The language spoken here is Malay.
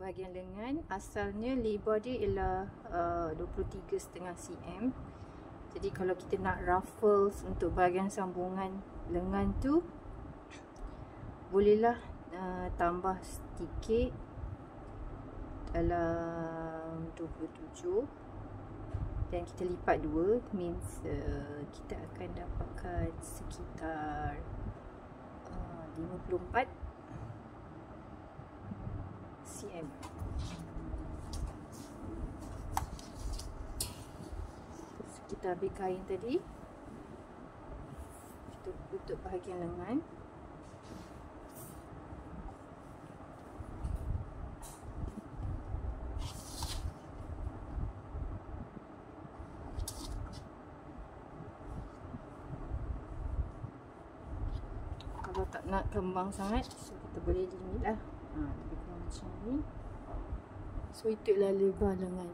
bahagian lengan, asalnya lebar dia ialah 23.5 cm. Jadi kalau kita nak ruffles untuk bahagian sambungan lengan tu, bolehlah tambah sedikit dalam 27, dan kita lipat 2, means kita akan dapatkan sekitar 54 cm. Kita ambil kain tadi, kita tutup bahagian lengan. Kalau tak nak kembang sangat, so kita boleh limit lah. Lebih kurang macam ni. So itulah lebar lengan.